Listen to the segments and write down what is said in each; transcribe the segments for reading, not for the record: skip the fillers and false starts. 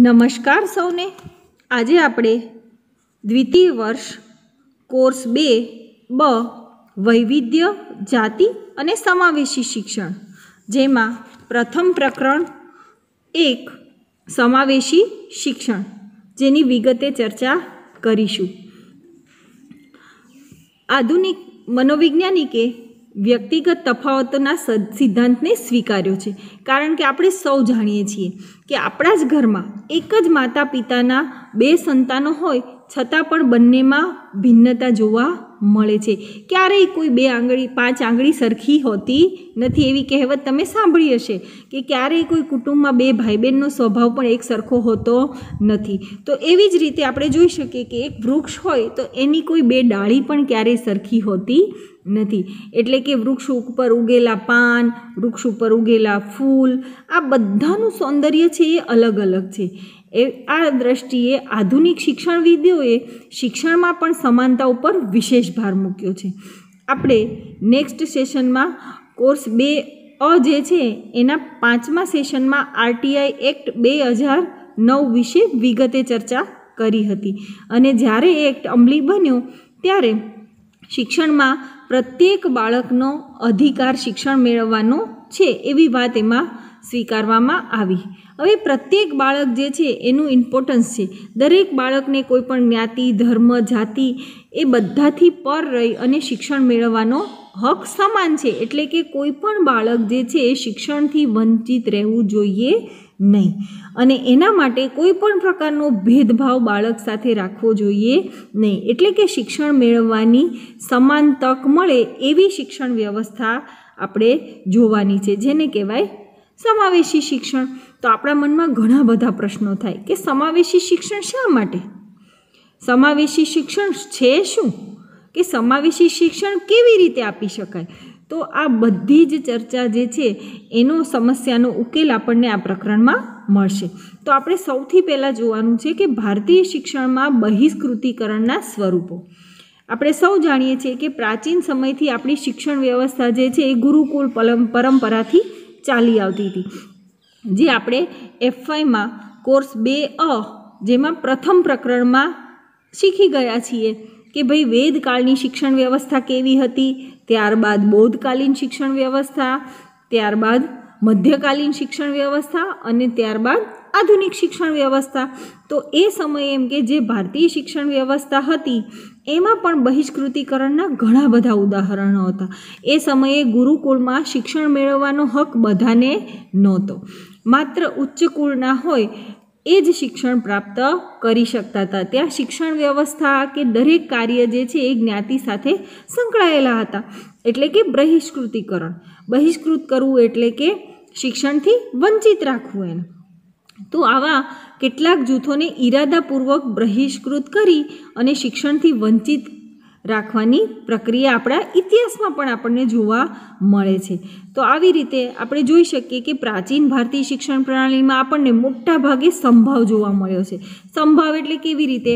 નમસ્કાર સૌને। આજે આપણે દ્વિતીય વર્ષ કોર્સ 2 બ વૈવિધ્ય જાતિ અને સમાવેશી શિક્ષણ, જેમાં પ્રથમ પ્રકરણ 1 સમાવેશી શિક્ષણ, જેની વિગતે ચર્ચા કરીશું। આધુનિક મનોવૈજ્ઞાનિકે વ્યક્તિગત તફાવતોના સિદ્ધાંતને સ્વીકાર્યો છે, કારણ કે આપણે સૌ જાણીએ છીએ કે આપણા જ ઘરમાં એક જ માતા પિતાના 2 સંતાનો હોય છતાં પણ બંનેમાં ભિન્નતા જોવા મળે છે। ક્યારેય કોઈ 2 આંગળી 5 આંગળી સરખી હોતી નથી। એવી કહેવત તમે સાંભળી હશે કે ક્યારેય કોઈ કુટુંબમાં 2 ભાઈ બહેનનો સ્વભાવ પણ એક સરખો હોતો નથી। તો એવી જ રીતે આપણે જોઈ શકીએ કે એક વૃક્ષ હોય તો એની કોઈ 2 ડાળી પણ ક્યારેય સરખી હોતી નથી। એટલે કે વૃક્ષ ઉપર ઉગેલા પાન, વૃક્ષ ઉપર ઉગેલા ફૂલ, આ બધાનું સૌંદર્ય છે એ અલગ અલગ છે। આ દ્રષ્ટિએ આધુનિક શિક્ષણવિદોએ શિક્ષણમાં પણ સમાનતા ઉપર વિશેષ ભાર મૂક્યો છે। આપણે નેક્સ્ટ સેશનમાં કોર્સ 2 જે છે એના 5મા સેશનમાં RTI એક્ટ 2009 વિશે વિગતે ચર્ચા કરી હતી, અને જ્યારે એ એક્ટ અમલી બન્યો ત્યારે શિક્ષણમાં પ્રત્યેક બાળકનો અધિકાર શિક્ષણ મેળવવાનો છે એવી વાત એમાં સ્વીકારવામાં આવી। હવે પ્રત્યેક બાળક જે છે એનું ઇમ્પોર્ટન્સ છે। દરેક બાળકને કોઈ પણ જ્ઞાતિ, ધર્મ, જાતિ એ બધાથી પર રહી અને શિક્ષણ મેળવવાનો હક સમાન છે। એટલે કે કોઈ પણ બાળક જે છે એ શિક્ષણથી વંચિત રહેવું જોઈએ નહીં, અને એના માટે કોઈ પણ પ્રકારનો ભેદભાવ બાળક સાથે રાખવો જોઈએ નહીં। એટલે કે શિક્ષણ મેળવવાની સમાન તક મળે એવી શિક્ષણ વ્યવસ્થા આપણે જોવાની છે, જેને કહેવાય સમાવેશી શિક્ષણ। તો આપણા મનમાં ઘણા બધા પ્રશ્નો થાય કે સમાવેશી શિક્ષણ શા માટે, સમાવેશી શિક્ષણ છે શું, કે સમાવેશી શિક્ષણ કેવી રીતે આપી શકાય? તો આ બધી જ ચર્ચા જે છે એનો સમસ્યાનો ઉકેલ આપણને આ પ્રકરણમાં મળશે। તો આપણે સૌથી પહેલાં જોવાનું છે કે ભારતીય શિક્ષણમાં બહિષ્કૃતિકરણના સ્વરૂપો। આપણે સૌ જાણીએ છીએ કે પ્રાચીન સમયથી આપણી શિક્ષણ વ્યવસ્થા જે છે એ ગુરુકુળ પરંપરાથી ચાલી આવતી હતી, જે આપણે F5માં કોર્સ 2 જેમાં પ્રથમ પ્રકરણમાં શીખી ગયા છીએ કે ભાઈ વેદકાળની શિક્ષણ વ્યવસ્થા કેવી હતી, ત્યારબાદ બૌદ્ધકાલીન શિક્ષણ વ્યવસ્થા, ત્યારબાદ મધ્યકાલીન શિક્ષણ વ્યવસ્થા, અને ત્યારબાદ આધુનિક શિક્ષણ વ્યવસ્થા। તો એ સમયે એમ કે જે ભારતીય શિક્ષણ વ્યવસ્થા હતી એમાં પણ બહિષ્કૃતિકરણના ઘણા બધા ઉદાહરણો હતા। એ સમયે ગુરુકુળમાં શિક્ષણ મેળવવાનો હક બધાને નહોતો, માત્ર ઉચ્ચ કુળના હોય એ જ શિક્ષણ પ્રાપ્ત કરી શકતા હતા। ત્યાં શિક્ષણ વ્યવસ્થા કે દરેક કાર્ય જે છે એ જ્ઞાતિ સાથે સંકળાયેલા હતા। એટલે કે બહિષ્કૃતિકરણ, બહિષ્કૃત કરવું એટલે કે શિક્ષણથી વંચિત રાખવું એને। તો આવા કેટલાક જૂથોને ઈરાદાપૂર્વક બહિષ્કૃત કરી અને શિક્ષણથી વંચિત રાખવાની પ્રક્રિયા આપણા ઇતિહાસમાં પણ આપણને જોવા મળે છે। તો આવી રીતે આપણે જોઈ શકીએ કે પ્રાચીન ભારતીય શિક્ષણ પ્રણાલીમાં આપણને મોટા ભાગે સંભાવ જોવા મળ્યો છે। સંભાવ એટલે કેવી રીતે?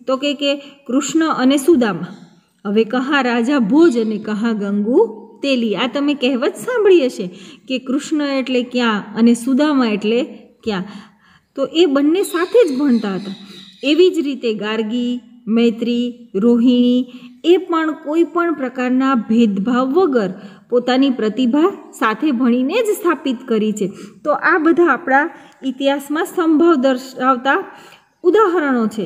તો કે કૃષ્ણ અને સુદામા, હવે કહા રાજા ભોજ અને કહા ગંગુ તેલી। આ તમે કહેવત સાંભળી હશે કે કૃષ્ણ એટલે ક્યાં અને સુદામા એટલે ક્યાં। તો એ બંને સાથે જ ભણતા હતા। એવી જ રીતે ગાર્ગી, મૈત્રી, રોહિણી એ પણ કોઈ પણ પ્રકારના ભેદભાવ વગર પોતાની પ્રતિભા સાથે ભણીને જ સ્થાપિત કરી છે। તો આ બધા આપણા ઇતિહાસમાં સંભાવ દર્શાવતા ઉદાહરણો છે।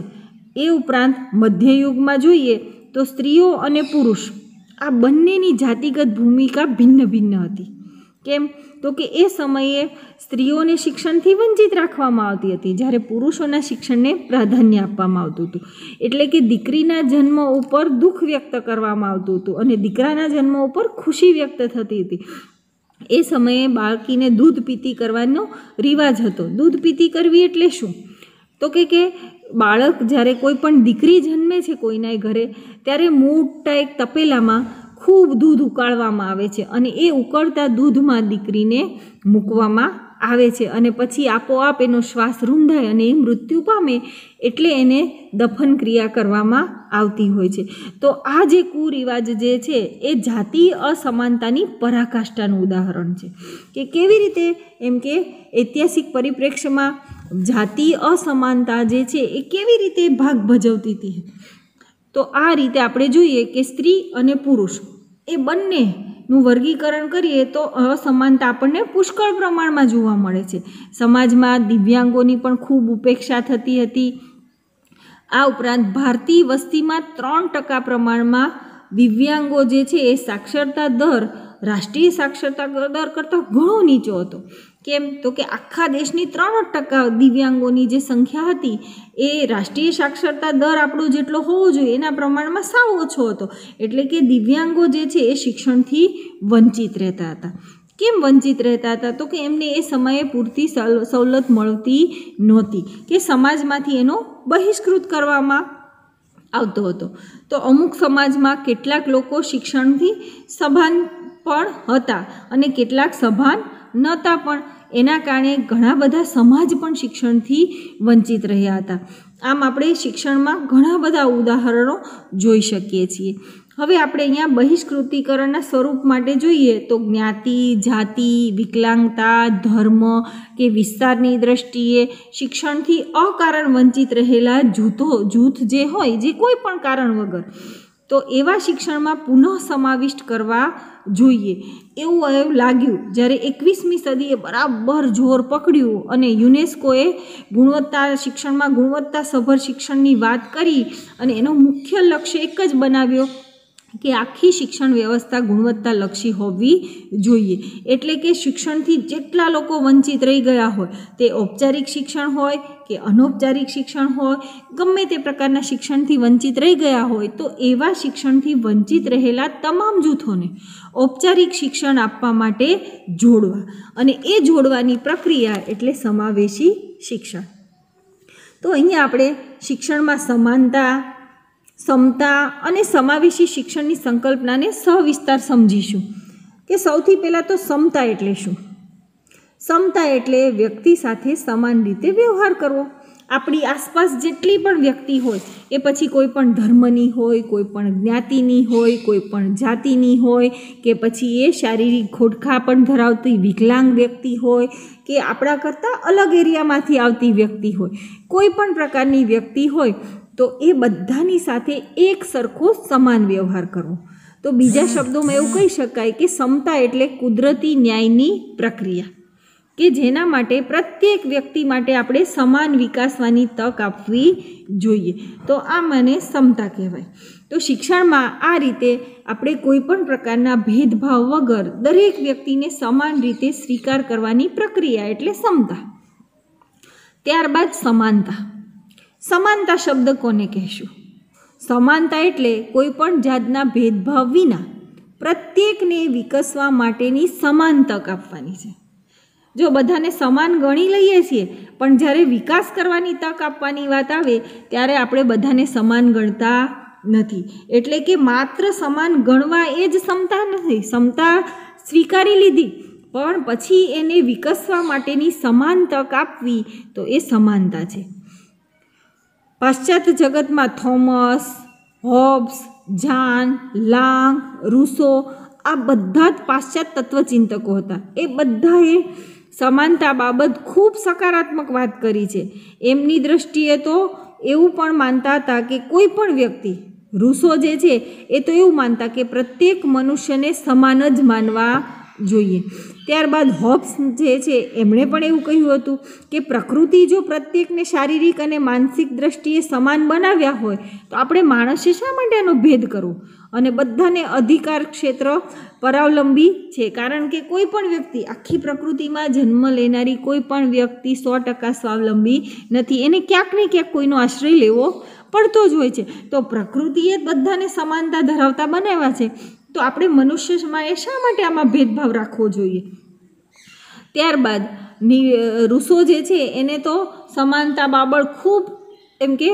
એ ઉપરાંત મધ્યયુગમાં જોઈએ તો સ્ત્રીઓ અને પુરુષ આ બંનેની જાતિગત ભૂમિકા ભિન્ન ભિન્ન હતી। કેમ? તો કે એ સમયે સ્ત્રીઓને શિક્ષણથી વંચિત રાખવામાં આવતી હતી, જ્યારે પુરુષોના શિક્ષણને પ્રાધાન્ય આપવામાં આવતું હતું। એટલે કે દીકરીના જન્મ ઉપર દુઃખ વ્યક્ત કરવામાં આવતું હતું અને દીકરાના જન્મ ઉપર ખુશી વ્યક્ત થતી હતી। એ સમયે બાળકીને દૂધ પીતી કરવાનો રિવાજ હતો। દૂધ પીતી કરવી એટલે શું? તો કે બાળક જ્યારે કોઈ પણ દીકરી જન્મે છે કોઈના ઘરે, ત્યારે મોટા એક તપેલામાં ખૂબ દૂધ ઉકાળવામાં આવે છે અને એ ઉકળતા દૂધમાં દીકરીને મૂકવામાં આવે છે, અને પછી આપોઆપ એનો શ્વાસ રૂંધાય અને એ મૃત્યુ પામે, એટલે એને દફન ક્રિયા કરવામાં આવતી હોય છે। તો આ જે કુરિવાજ જે છે એ જાતીય અસમાનતાની પરાકાષ્ઠાનું ઉદાહરણ છે કે કેવી રીતે એમ કે ઐતિહાસિક પરિપ્રેક્ષ્યમાં જાતિ અસમાનતા જે છે એ કેવી રીતે ભાગ ભજવતી હતી. તો આ રીતે આપણે જોઈએ કે સ્ત્રી અને પુરુષ એ બંનેનું વર્ગીકરણ કરીએ તો અસમાનતા આપણને પુષ્કળ પ્રમાણમાં જોવા મળે છે. સમાજમાં દિવ્યાંગોની પણ ખૂબ ઉપેક્ષા થતી હતી. આ ઉપરાંત ભારતીય વસ્તીમાં 3% પ્રમાણમાં દિવ્યાંગો જે છે એ સાક્ષરતા દર રાષ્ટ્રીય સાક્ષરતા દર કરતાં ઘણો નીચો હતો. કેમ? તો કે આખા દેશની 3% દિવ્યાંગોની જે સંખ્યા હતી એ રાષ્ટ્રીય સાક્ષરતા દર આપણો જેટલો હોવો જોઈએ એના પ્રમાણમાં સાવ ઓછો હતો. એટલે કે દિવ્યાંગો જે છે એ શિક્ષણથી વંચિત રહેતા હતા. કેમ વંચિત રહેતા હતા? તો કે એમને એ સમયે પૂરતી સવલત મળતી નહોતી કે સમાજમાંથી એનો બહિષ્કૃત કરવામાં આવતો હતો. તો અમુક સમાજમાં કેટલાક લોકો શિક્ષણથી સભાન પણ હતા અને કેટલાક સભાન નહોતા, પણ એના કારણે ઘણા બધા સમાજ પણ શિક્ષણથી વંચિત રહ્યા હતા. આમ આપણે શિક્ષણમાં ઘણા બધા ઉદાહરણો જોઈ શકીએ છીએ. હવે આપણે અહીંયા બહિષ્કૃતિકરણના સ્વરૂપ માટે જોઈએ તો જ્ઞાતિ, જાતિ, વિકલાંગતા, ધર્મ કે વિસ્તારની દ્રષ્ટિએ શિક્ષણથી અકારણ વંચિત રહેલા જૂથ જે હોય, જે કોઈ પણ કારણ વગર, તો એવા શિક્ષણમાં પુનઃ સમાવિષ્ટ કરવા જોઈએ એવું લાગ્યું જ્યારે 21મી સદીએ બરાબર જોર પકડ્યું અને યુનેસ્કોએ શિક્ષણમાં ગુણવત્તાસભર શિક્ષણની વાત કરી અને એનો મુખ્ય લક્ષ્ય એક જ બનાવ્યો કે આખી શિક્ષણ વ્યવસ્થા ગુણવત્તાલક્ષી હોવી જોઈએ. એટલે કે શિક્ષણથી જેટલા લોકો વંચિત રહી ગયા હોય, તે ઔપચારિક શિક્ષણ હોય કે અનૌપચારિક શિક્ષણ હોય, ગમે તે પ્રકારના શિક્ષણથી વંચિત રહી ગયા હોય, તો એવા શિક્ષણથી વંચિત રહેલા તમામ જૂથોને ઔપચારિક શિક્ષણ આપવા માટે જોડવા, અને એ જોડવાની પ્રક્રિયા એટલે સમાવેશી શિક્ષણ. તો અહીંયા આપણે શિક્ષણમાં સમાનતા, સમતા અને સમાવેશી શિક્ષણની સંકલ્પનાને સવિસ્તાર સમજીશું. કે સૌથી પહેલાં તો સમતા એટલે શું? સમતા એટલે વ્યક્તિ સાથે સમાન રીતે વ્યવહાર કરવો. આપણી આસપાસ જેટલી પણ વ્યક્તિ હોય, એ પછી કોઈ પણ ધર્મની હોય, કોઈ પણ જ્ઞાતિની હોય, કોઈ પણ જાતિની હોય, કે પછી એ શારીરિક ખોડખાં પણ ધરાવતી વિકલાંગ વ્યક્તિ હોય, કે આપણા કરતાં અલગ એરિયામાંથી આવતી વ્યક્તિ હોય, કોઈ પણ પ્રકારની વ્યક્તિ હોય, તો એ બધાની સાથે એક સરખો સમાન વ્યવહાર કરવો. તો બીજા શબ્દોમાં એવું કહી શકાય કે સમતા એટલે કુદરતી ન્યાયની પ્રક્રિયા, કે જેના માટે પ્રત્યેક વ્યક્તિ માટે આપણે સમાન વિકાસવાની તક આપવી જોઈએ. તો આ મને સમતા કહેવાય. તો શિક્ષણમાં આ રીતે આપણે કોઈ પણ પ્રકારના ભેદભાવ વગર દરેક વ્યક્તિને સમાન રીતે સ્વીકાર કરવાની પ્રક્રિયા એટલે સમતા. ત્યારબાદ સમાનતા. સમાનતા શબ્દ કોને કહેશું? સમાનતા એટલે કોઈ પણ જાતના ભેદભાવ વિના પ્રત્યેકને વિકસવા માટેની સમાન તક આપવાની છે. જો બધાને સમાન ગણી લઈએ છીએ, પણ જ્યારે વિકાસ કરવાની તક આપવાની વાત આવે ત્યારે આપણે બધાને સમાન ગણતા નથી. એટલે કે માત્ર સમાન ગણવા એ જ સમતા નથી. સમતા સ્વીકારી લીધી, પણ પછી એને વિકસવા માટેની સમાન તક આપવી, તો એ સમાનતા છે. પાશ્ચાત્ય જગતમાં થોમસ, હોબ્સ, જાન, લાંગ, રૂસો આ બધા જ પાશ્ચાત્ય તત્વચિંતકો હતા. એ બધાએ સમાનતા બાબત ખૂબ સકારાત્મક વાત કરી છે. એમની દૃષ્ટિએ તો એવું પણ માનતા હતા કે કોઈ પણ વ્યક્તિ, રૂસો જે છે એ તો એવું માનતા કે પ્રત્યેક મનુષ્યને સમાન જ માનવા જોઈએ. ત્યારબાદ હોબ્સ જે છે એમણે પણ એવું કહ્યું હતું કે પ્રકૃતિ જો પ્રત્યેકને શારીરિક અને માનસિક દ્રષ્ટિએ સમાન બનાવ્યા હોય, તો આપણે માણસે શા માટે એનો ભેદ કરવો? અને બધાને અધિકાર ક્ષેત્ર પરાવલંબી છે, કારણ કે કોઈ પણ વ્યક્તિ, આખી પ્રકૃતિમાં જન્મ લેનારી કોઈ પણ વ્યક્તિ 100% સ્વાવલંબી નથી. એને ક્યાંક ને ક્યાંક કોઈનો આશ્રય લેવો પડતો જ હોય છે. તો પ્રકૃતિએ બધાને સમાનતા ધરાવતા બનાવ્યા છે, તો આપણે મનુષ્યમાં એ શા માટે આમાં ભેદભાવ રાખવો જોઈએ? ત્યારબાદ રૂસો જે છે એને તો સમાનતા બાબત ખૂબ એમ કે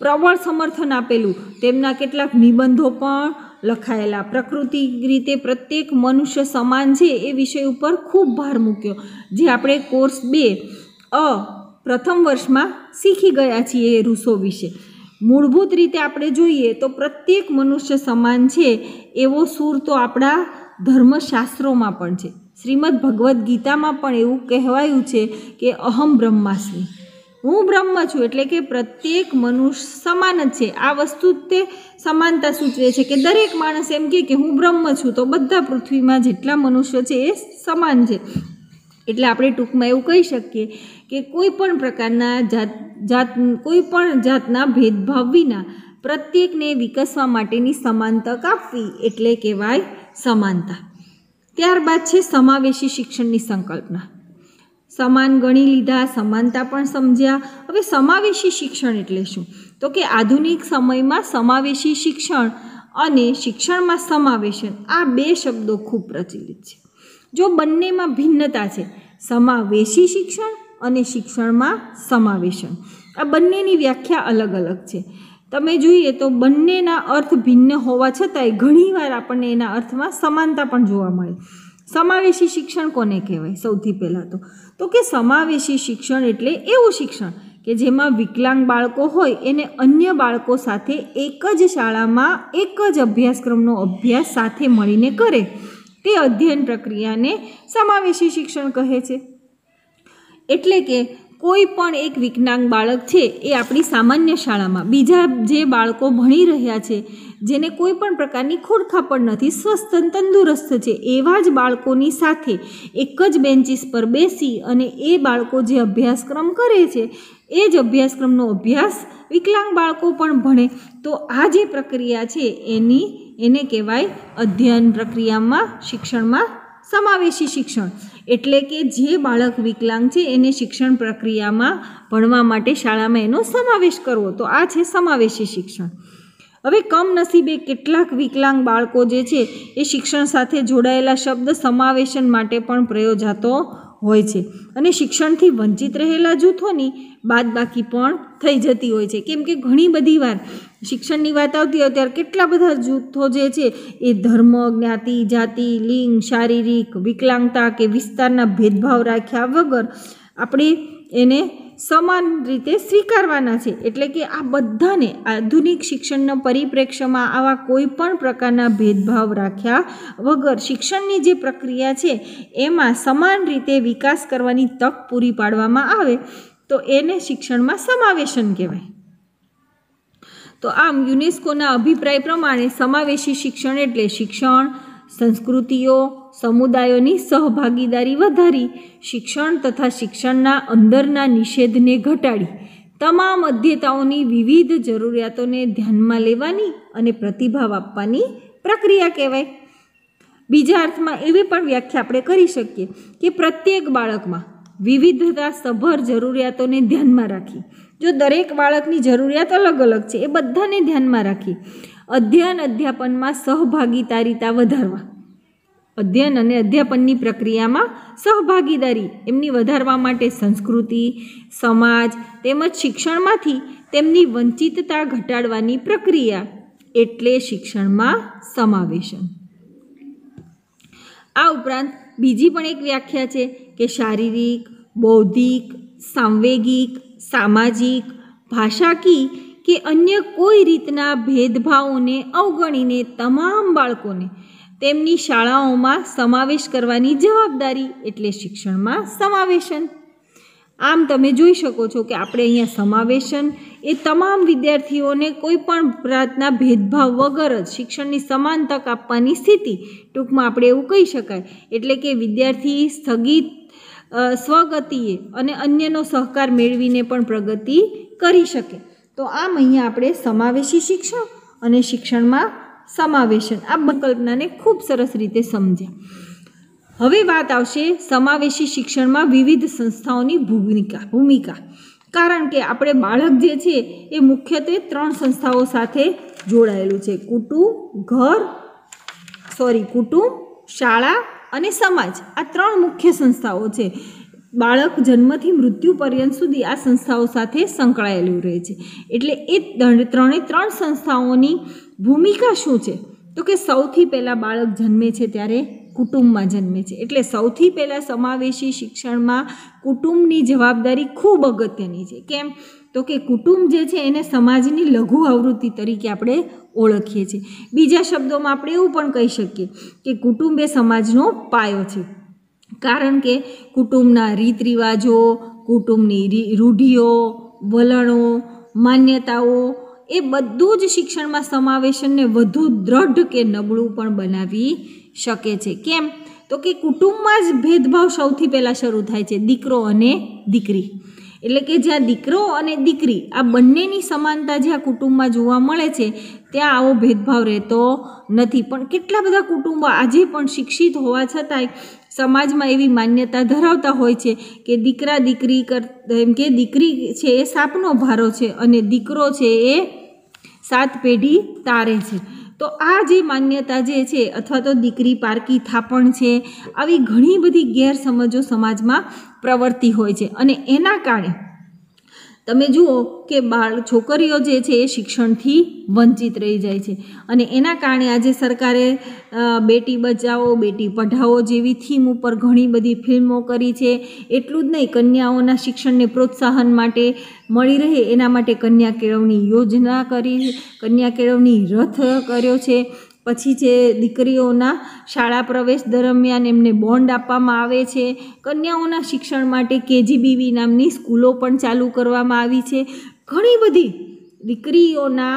પ્રબળ સમર્થન આપેલું. તેમના કેટલાક નિબંધો પણ લખાયેલા. પ્રકૃતિ રીતે પ્રત્યેક મનુષ્ય સમાન છે એ વિષય ઉપર ખૂબ ભાર મૂક્યો, જે આપણે કોર્સ 2 પ્રથમ વર્ષમાં શીખી ગયા છીએ એ રૂસો વિશે. મૂળભૂત રીતે આપણે જોઈએ તો પ્રત્યેક મનુષ્ય સમાન છે એવો સૂર તો આપણા ધર્મશાસ્ત્રોમાં પણ છે. શ્રીમદ ભગવદ્ ગીતામાં પણ એવું કહેવાયું છે કે અહમ બ્રહ્માસ્મિ, હું બ્રહ્મ છું, એટલે કે પ્રત્યેક મનુષ્ય સમાન જ છે. આ વસ્તુ તે સમાનતા સૂચવે છે કે દરેક માણસ એમ કે હું બ્રહ્મ છું, તો બધા પૃથ્વીમાં જેટલા મનુષ્યો છે એ સમાન છે. એટલે આપણે ટૂંકમાં એવું કહી શકીએ કે કોઈ પણ પ્રકારના કોઈ પણ જાતના ભેદભાવ વિના પ્રત્યેકને વિકસવા માટેની સમાન તક આપવી એટલે કહેવાય સમાનતા. ત્યારબાદ છે સમાવેશી શિક્ષણની સંકલ્પના. સમાન ગણી લીધા, સમાનતા પણ સમજ્યા. હવે સમાવેશી શિક્ષણ એટલે શું? તો કે આધુનિક સમયમાં સમાવેશી શિક્ષણ અને શિક્ષણમાં સમાવેશન, આ બે શબ્દો ખૂબ પ્રચલિત છે. જો બંનેમાં ભિન્નતા છે, સમાવેશી શિક્ષણ અને શિક્ષણમાં સમાવેશન, આ બંનેની વ્યાખ્યા અલગ અલગ છે. તમે જોઈએ તો બંનેના અર્થ ભિન્ન હોવા છતાંય ઘણીવાર આપણને એના અર્થમાં સમાનતા પણ જોવા મળે. સમાવેશી શિક્ષણ કોને કહેવાય? સૌથી પહેલાં તો કે સમાવેશી શિક્ષણ એટલે એવું શિક્ષણ કે જેમાં વિકલાંગ બાળકો હોય એને અન્ય બાળકો સાથે એક જ શાળામાં એક જ અભ્યાસક્રમનો અભ્યાસ સાથે મળીને કરે, તે અધ્યયન પ્રક્રિયાને સમાવેશી શિક્ષણ કહે છે. એટલે કે કોઈ પણ એક વિકલાંગ બાળક છે એ આપણી સામાન્ય શાળામાં બીજા જે બાળકો ભણી રહ્યા છે, જેને કોઈ પણ પ્રકારની ખોડખાપડ નથી, સ્વસ્થ તંદુરસ્ત છે, એવા જ બાળકોની સાથે એક જ બેન્ચીસ પર બેસી અને એ બાળકો જે અભ્યાસક્રમ કરે છે એ જ અભ્યાસક્રમનો અભ્યાસ વિકલાંગ બાળકો પણ ભણે, તો આ જે પ્રક્રિયા છે એને કહેવાય અધ્યયન પ્રક્રિયામાં શિક્ષણમાં સમાવેશી શિક્ષણ. એટલે કે જે બાળક વિકલાંગ છે એને શિક્ષણ પ્રક્રિયામાં ભણવા માટે શાળામાં એનો સમાવેશ કરવો, તો આ છે સમાવેશી શિક્ષણ. હવે કમનસીબે કેટલાક વિકલાંગ બાળકો જે છે એ શિક્ષણ સાથે જોડાયેલા શબ્દ સમાવેશન માટે પણ પ્રયોજાતો હોય છે અને શિક્ષણથી વંચિત રહેલા જૂથોની બાદબાકી પણ થઈ જતી હોય છે. કેમ કે ઘણી બધી વાર શિક્ષણની વાત આવતી હોય ત્યારે કેટલા બધા જૂથો જે છે એ ધર્મ, જ્ઞાતિ, જાતિ, લિંગ, શારીરિક વિકલાંગતા કે વિસ્તારના ભેદભાવ રાખ્યા વગર આપણે એને સમાન રીતે સ્વીકારવાના છે. એટલે કે આ બધાને આધુનિક શિક્ષણના પરિપ્રેક્ષ્યમાં આવા કોઈ પણ પ્રકારના ભેદભાવ રાખ્યા વગર શિક્ષણની જે પ્રક્રિયા છે એમાં સમાન રીતે વિકાસ કરવાની તક પૂરી પાડવામાં આવે તો એને શિક્ષણમાં સમાવેશન કહેવાય. તો આમ યુનેસ્કોના અભિપ્રાય પ્રમાણે સમાવેશી શિક્ષણ એટલે શિક્ષણ, સંસ્કૃતિઓ, સમુદાયોની સહભાગીદારી વધારી, શિક્ષણ તથા શિક્ષણના અંદરના નિષેધને ઘટાડી, તમામ અધ્યેતાઓની વિવિધ જરૂરિયાતોને ધ્યાનમાં લેવાની અને પ્રતિભાવ આપવાની પ્રક્રિયા કહેવાય. બીજા અર્થમાં એવી પણ વ્યાખ્યા આપણે કરી શકીએ કે પ્રત્યેક બાળકમાં વિવિધતા સભર જરૂરિયાતોને ધ્યાનમાં રાખી, જો દરેક બાળકની જરૂરિયાત અલગ અલગ છે એ બધાને ધ્યાનમાં રાખી અધ્યયન અધ્યાપનમાં સહભાગીદારીતા વધારવા, અધ્યયન અને અધ્યાપનની પ્રક્રિયામાં સહભાગીદારી એમની વધારવા માટે સંસ્કૃતિ, સમાજ તેમજ શિક્ષણમાંથી તેમની વંચિતતા ઘટાડવાની પ્રક્રિયા એટલે શિક્ષણમાં સમાવેશન. આ ઉપરાંત બીજી પણ એક વ્યાખ્યા છે કે શારીરિક, બૌદ્ધિક, સાંવેગિક, સામાજિક, ભાષાકીય કે અન્ય કોઈ રીતના ભેદભાવોને અવગણીને તમામ બાળકોને તેમની શાળાઓમાં સમાવેશ કરવાની જવાબદારી એટલે શિક્ષણમાં સમાવેશન. આમ તમે જોઈ શકો છો કે આપણે અહીંયા સમાવેશન એ તમામ વિદ્યાર્થીઓને કોઈ પણ જાતના ભેદભાવ વગર જ શિક્ષણની સમાન તક આપવાની સ્થિતિ, ટૂંકમાં આપણે એવું કહી શકાય. એટલે કે વિદ્યાર્થી સ્થગિત સ્વગતિએ અને અન્યનો સહકાર મેળવીને પણ પ્રગતિ કરી શકે. તો આમ અહીંયા આપણે સમાવેશી શિક્ષણ અને શિક્ષણમાં સમાવેશન આ કલ્પનાને ખૂબ સરસ રીતે સમજ્યા. હવે વાત આવશે સમાવેશી શિક્ષણમાં વિવિધ સંસ્થાઓની ભૂમિકા. કારણ કે આપણે બાળક જે છે એ મુખ્યત્વે 3 સંસ્થાઓ સાથે જોડાયેલું છે: કુટુંબ, શાળા અને સમાજ. આ 3 મુખ્ય સંસ્થાઓ છે. બાળક જન્મથી મૃત્યુ પર્યંત સુધી આ સંસ્થાઓ સાથે સંકળાયેલું રહે છે. એટલે એ 3 સંસ્થાઓની ભૂમિકા શું છે? તો કે સૌથી પહેલાં બાળક જન્મે છે ત્યારે કુટુંબમાં જન્મે છે. એટલે સૌથી પહેલાં સમાવેશી શિક્ષણમાં કુટુંબની જવાબદારી ખૂબ અગત્યની છે. કેમ? તો કે કુટુંબ જે છે એને સમાજની લઘુ આવૃત્તિ તરીકે આપણે ઓળખીએ છીએ. બીજા શબ્દોમાં આપણે એવું પણ કહી શકીએ કે કુટુંબ એ સમાજનો પાયો છે. કારણ કે કુટુંબના રીત રિવાજો, કુટુંબની રૂઢિઓ, વલણો, માન્યતાઓ એ બધું જ શિક્ષણમાં સમાવેશનને વધુ દ્રઢ કે નબળું પણ બનાવી શકે છે. કેમ? તો કે કુટુંબમાં જ ભેદભાવ સૌથી પહેલાં શરૂ થાય છે, દીકરો અને દીકરી. એટલે કે જ્યાં દીકરો અને દીકરી આ બંનેની સમાનતા જ્યાં કુટુંબમાં જોવા મળે છે ત્યાં આવો ભેદભાવ રહેતો નથી. પણ કેટલા બધા કુટુંબો આજે પણ શિક્ષિત હોવા છતાંય સમાજમાં એવી માન્યતા ધરાવતા હોય છે કે દીકરા દીકરી એમ કે દીકરી છે એ સાપનો ભારો છે અને દીકરો છે એ 7 પેઢી તારે છે. તો આ જે માન્યતા જે છે અથવા તો દીકરી પારકી થાપણ છે, આવી ઘણી બધી ગેરસમજો સમાજમાં પ્રવર્તી હોય છે અને એના કારણે તમે જુઓ કે છોકરીઓ જે છે એ શિક્ષણથી વંચિત રહી જાય છે અને એના કારણે આજે સરકારે બેટી બચાવો બેટી પઢાઓ જેવી થીમ ઉપર ઘણી બધી ફિલ્મો કરી છે. એટલું જ નહીં, કન્યાઓના શિક્ષણને પ્રોત્સાહન માટે મળી રહે એના માટે કન્યા કેળવણી યોજના કરી, કન્યા કેળવણી રથ કર્યો છે. પછી જે દીકરીઓના શાળા પ્રવેશ દરમિયાન એમને બોન્ડ આપવામાં આવે છે. કન્યાઓના શિક્ષણ માટે KGBV નામની સ્કૂલો પણ ચાલુ કરવામાં આવી છે. ઘણી બધી દીકરીઓના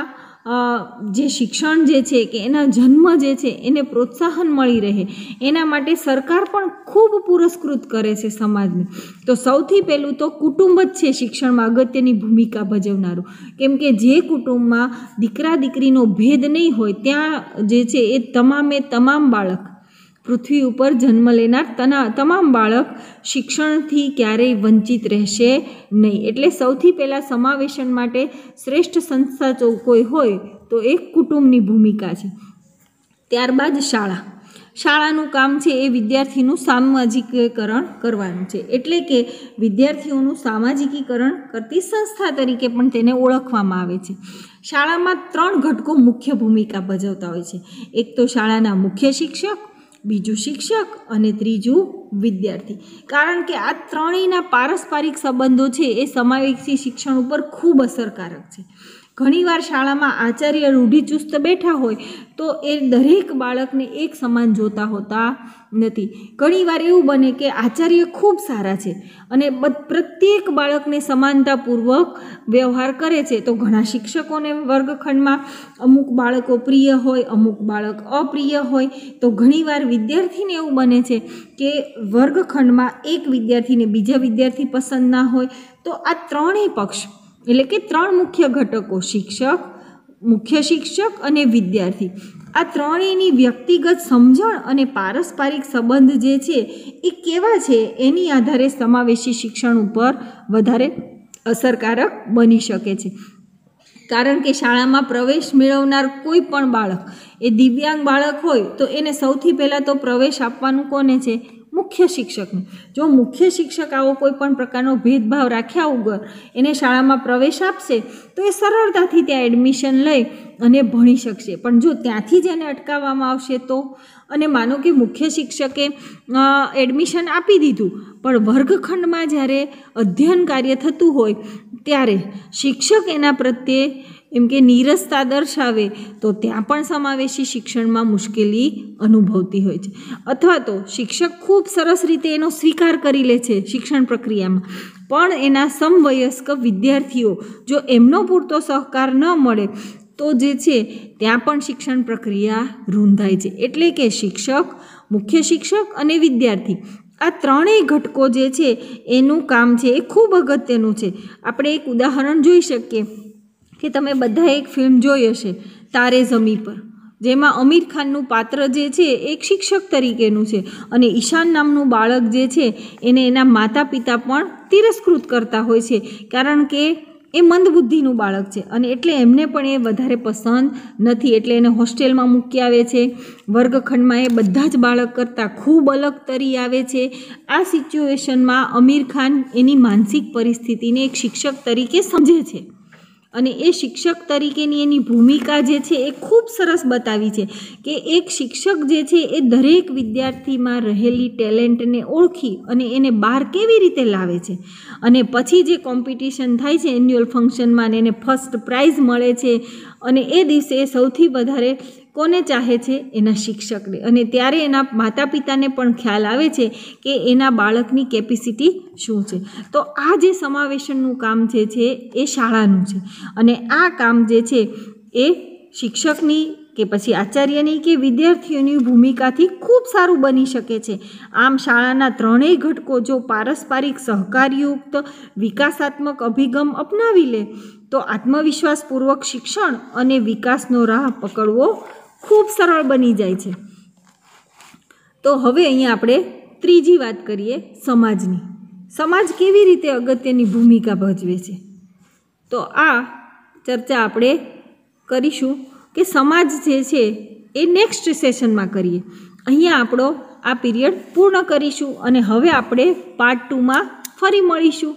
જે શિક્ષણ જે છે કે એના જન્મ જે છે એને પ્રોત્સાહન મળી રહે એના માટે સરકાર પણ ખૂબ પુરસ્કૃત કરે છે સમાજને. તો સૌથી પહેલું તો કુટુંબ જ છે શિક્ષણમાં અગત્યની ભૂમિકા ભજવનારું. કેમ કે જે કુટુંબમાં દીકરા દીકરીનો ભેદ નહીં હોય ત્યાં જે છે એ તમામ બાળક, પૃથ્વી ઉપર જન્મ લેનાર તમામ બાળક શિક્ષણથી ક્યારેય વંચિત રહેશે નહીં. એટલે સૌથી પહેલાં સમાવેશન માટે શ્રેષ્ઠ સંસ્થા જો કોઈ હોય તો એક કુટુંબની ભૂમિકા છે. ત્યારબાદ શાળાનું કામ છે એ વિદ્યાર્થીનું સામાજિકીકરણ કરવાનું છે. એટલે કે વિદ્યાર્થીઓનું સામાજિકીકરણ કરતી સંસ્થા તરીકે પણ તેને ઓળખવામાં આવે છે. શાળામાં 3 ઘટકો મુખ્ય ભૂમિકા ભજવતા હોય છે. એક તો શાળાના મુખ્ય શિક્ષક, બીજું શિક્ષક અને ત્રીજું વિદ્યાર્થી. કારણ કે આ ત્રણેયના પારસ્પરિક સંબંધો છે એ સમાવેશી શિક્ષણ ઉપર ખૂબ અસરકારક છે. ઘણીવાર શાળામાં આચાર્ય રૂઢિચુસ્ત બેઠા હોય તો એ દરેક બાળકને એક સમાન જોતા હોતા નથી. ઘણીવાર એવું બને કે આચાર્ય ખૂબ સારા છે અને પ્રત્યેક બાળકને સમાનતાપૂર્વક વ્યવહાર કરે છે, તો ઘણા શિક્ષકોને વર્ગખંડમાં અમુક બાળકો પ્રિય હોય, અમુક બાળક અપ્રિય હોય. તો ઘણીવાર વિદ્યાર્થીને એવું બને છે કે વર્ગખંડમાં એક વિદ્યાર્થીને બીજા વિદ્યાર્થી પસંદ ના હોય. તો આ ત્રણેય પક્ષ એટલે કે 3 મુખ્ય ઘટકો, શિક્ષક, મુખ્ય શિક્ષક અને વિદ્યાર્થી, આ ત્રણેયની વ્યક્તિગત સમજણ અને પારસ્પરિક સંબંધ જે છે એ કેવા છે એની આધારે સમાવેશી શિક્ષણ ઉપર વધારે અસરકારક બની શકે છે. કારણ કે શાળામાં પ્રવેશ મેળવનાર કોઈ પણ બાળક એ દિવ્યાંગ બાળક હોય તો એને સૌથી પહેલાં તો પ્રવેશ આપવાનું કોને છે? મુખ્ય શિક્ષકને. જો મુખ્ય શિક્ષક આવો કોઈ પણ પ્રકારનો ભેદભાવ રાખ્યા વગર એને શાળામાં પ્રવેશ આપશે તો એ સરળતાથી ત્યાં એડમિશન લઈ અને ભણી શકશે. પણ જો ત્યાંથી જ એને અટકાવવામાં આવશે તો, અને માનો કે મુખ્ય શિક્ષકે એડમિશન આપી દીધું પણ વર્ગખંડમાં જ્યારે અધ્યયન કાર્ય થતું હોય ત્યારે શિક્ષક એના પ્રત્યે એમ કે નીરસતા દર્શાવે તો ત્યાં પણ સમાવેશી શિક્ષણમાં મુશ્કેલી અનુભવતી હોય છે. અથવા તો શિક્ષક ખૂબ સરસ રીતે એનો સ્વીકાર કરી લે છે શિક્ષણ પ્રક્રિયામાં, પણ એના સમવયસ્ક વિદ્યાર્થીઓ જો એમનો પૂરતો સહકાર ન મળે તો જે છે ત્યાં પણ શિક્ષણ પ્રક્રિયા રૂંધાય છે. એટલે કે શિક્ષક, મુખ્ય શિક્ષક અને વિદ્યાર્થી આ ત્રણેય ઘટકો જે છે એનું કામ છે એ ખૂબ અગત્યનું છે. આપણે એક ઉદાહરણ જોઈ શકીએ કે તમે બધા એક ફિલ્મ જોઈ હશે, તારે ઝમીન પર, જેમાં આમિર ખાનનું પાત્ર જે છે એક શિક્ષક તરીકેનું છે અને ઈશાન નામનું બાળક જે છે એને એના માતા પિતા પણ તિરસ્કૃત કરતા હોય છે કારણ કે એ મંદબુદ્ધિનું બાળક છે અને એટલે એમને પણ એ વધારે પસંદ નથી. એટલે એને હોસ્ટેલમાં મૂકી આવે છે. વર્ગખંડમાં એ બધા જ બાળક કરતાં ખૂબ અલગ તરી આવે છે. આ સિચ્યુએશનમાં આમિર ખાન એની માનસિક પરિસ્થિતિને એક શિક્ષક તરીકે સમજે છે અને એ શિક્ષક તરીકેની એની ભૂમિકા જે છે એ ખૂબ સરસ બતાવી છે કે એક શિક્ષક જે છે એ દરેક વિદ્યાર્થીમાં રહેલી ટેલેન્ટને ઓળખી અને એને બહાર કેવી રીતે લાવે છે અને પછી જે કોમ્પિટિશન થાય છે એન્યુઅલ ફંક્શનમાં એને ફર્સ્ટ પ્રાઇઝ મળે છે અને એ દિવસે સૌથી વધારે કોને ચાહે છે? એના શિક્ષકને. અને ત્યારે એના માતા પિતાને પણ ખ્યાલ આવે છે કે એના બાળકની કેપેસિટી શું છે. તો આ જે સમાવેશનનું કામ જે છે એ શાળાનું છે. અને આ કામ જે છે એ શિક્ષકની કે પછી આચાર્યની કે વિદ્યાર્થીઓની ભૂમિકાથી ખૂબ સારું બની શકે છે. આમ શાળાના ત્રણેય ઘટકો જો પારસ્પરિક સહકારયુક્ત વિકાસાત્મક અભિગમ અપનાવી લે તો આત્મવિશ્વાસપૂર્વક શિક્ષણ અને વિકાસનો રાહ પકડવો ખૂબ સરળ બની જાય છે. તો હવે અહીંયા આપણે ત્રીજી વાત કરીએ સમાજની. સમાજ કેવી રીતે અગત્યની ભૂમિકા ભજવે છે? તો આ ચર્ચા આપણે કરીશું કે સમાજ જે છે એ નેક્સ્ટ સેશનમાં કરીએ. અહીંયા આપણો આ પીરિયડ પૂર્ણ કરીશું અને હવે આપણે પાર્ટ 2માં ફરી મળીશું.